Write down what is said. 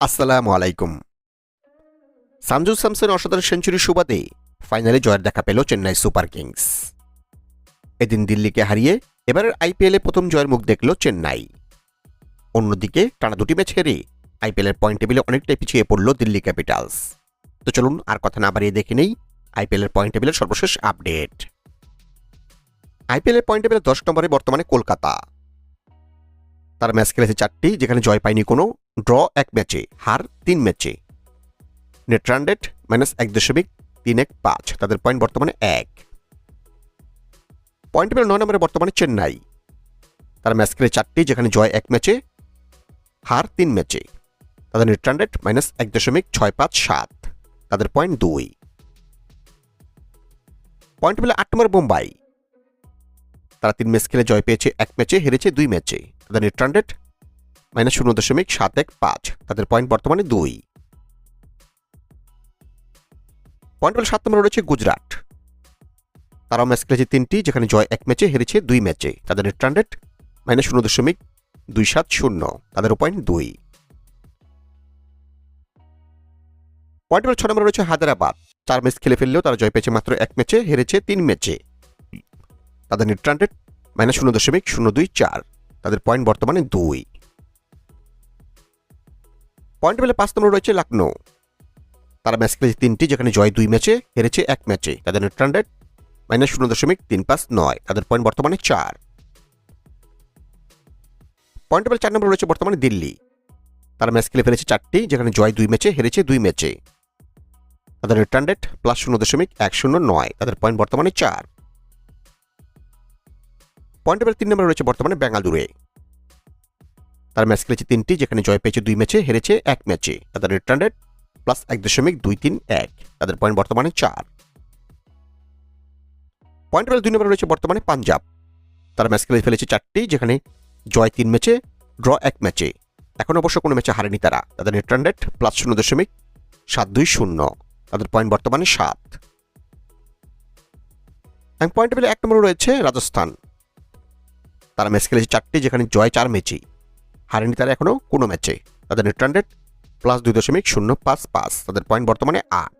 আসসালামু আলাইকুম। সানজু স্যামসন অসাধারণ সেঞ্চুরির সুবাদে ফাইনালে জয়ের দেখা পেল চেন্নাই সুপার কিংস। এদিন দিল্লিকে হারিয়ে এবারের আইপিএলে প্রথম জয়ের মুখ দেখল চেন্নাই। অন্যদিকে টানা দুটি ম্যাচ হেরে আইপিএলের পয়েন্ট টেবিলে অনেকটাই পিছিয়ে পড়ল দিল্লি ক্যাপিটালস। তো চলুন আর কথা না বাড়িয়ে দেখে নেই আইপিএলের পয়েন্ট টেবিলের সর্বশেষ আপডেট। আইপিএলের পয়েন্ট টেবিলে 10 নম্বরে বর্তমানে কলকাতা। তার ম্যাচ খেলেছে 4টি, যেখানে জয় পায়নি কোনো, ড্র 1 ম্যাচে, হার 3 ম্যাচে। নেট রান রেট -1.315, তাদের পয়েন্ট বর্তমানে 1। পয়েন্ট টেবিল 9 নম্বরে বর্তমানে চেন্নাই। তারা ম্যাচ খেলে 4টি, যেখানে জয় 1 ম্যাচে, হার 3 ম্যাচে। তাদের নেট রান রেট -1.657, তাদের পয়েন্ট 2। পয়েন্ট টেবিলে 8 নম্বরে মুম্বাই। তারা 3 ম্যাচ খেলে জয় পেয়েছে 1 ম্যাচে, হেরেছে 2 ম্যাচে। তাদের নেট রান রেট -0.715, তাদের পয়েন্ট বর্তমানে 2। পয়েন্ট টেবিল 7 নম্বরে রয়েছে গুজরাট। তারাও ম্যাচ খেলেছে 3টি, যেখানে জয় 1 ম্যাচে, হেরেছে 2 ম্যাচে। তাদের নেট রান রেট -0.270, তাদের পয়েন্ট 2। পয়েন্ট টেবিল 6 নম্বরে রয়েছে হায়দ্রাবাদ। 4 ম্যাচ খেলে ফেললেও তারা জয় পেয়েছে মাত্র 1 ম্যাচে, হেরেছে 3 ম্যাচে। তাদের নেট রান রেট -0.024, তাদের পয়েন্ট বর্তমানে 2। পয়েন্ট টেবিলে 5 নম্বরে রয়েছে লখনৌ। তারা ম্যাচ খেলেছে 3টি, যেখানে জয় 2 ম্যাচে, হেরেছে 1 ম্যাচে। তাদের নেট রান রেট -0.359, তাদের পয়েন্ট বর্তমানে 4। পয়েন্ট টেবিল 4 নম্বরে রয়েছে বর্তমানে দিল্লি। তারা ম্যাচ খেলে ফেলেছে 4টি, যেখানে জয় 2 ম্যাচে, হেরেছে 2 ম্যাচে। তাদের নেট রান রেট +0.109, তাদের পয়েন্ট বর্তমানে 4। পয়েন্ট টেবিল 3 নম্বরে রয়েছে বর্তমানে বেঙ্গালুরু। তারা ম্যাচ খেলেছে 3টি, যেখানে জয় পেয়েছে 2 ম্যাচে, হেরেছে 1 ম্যাচে। তাদের নেট রান রেট +1.231, তাদের পয়েন্ট বর্তমানে 4। পয়েন্ট টেবিল 2 নম্বরে রয়েছে বর্তমানে পাঞ্জাব। তারা ম্যাচ খেলে ফেলেছে 4টি, যেখানে জয় 3 ম্যাচে, ড্র 1 ম্যাচে। এখন অবশ্য কোনো ম্যাচে হারেনি তারা। তাদের নেট রান রেট +0.720, তাদের পয়েন্ট বর্তমানে 7। এবং পয়েন্ট টেবিলে 1 নম্বরে রয়েছে রাজস্থান। তারা ম্যাচ খেলেছে 4টি, যেখানে জয় 4 ম্যাচেই, হারেনি তারা এখনো কোনো ম্যাচে। তাদের নেট রান রেট +2.055, তাদের পয়েন্ট বর্তমানে 8।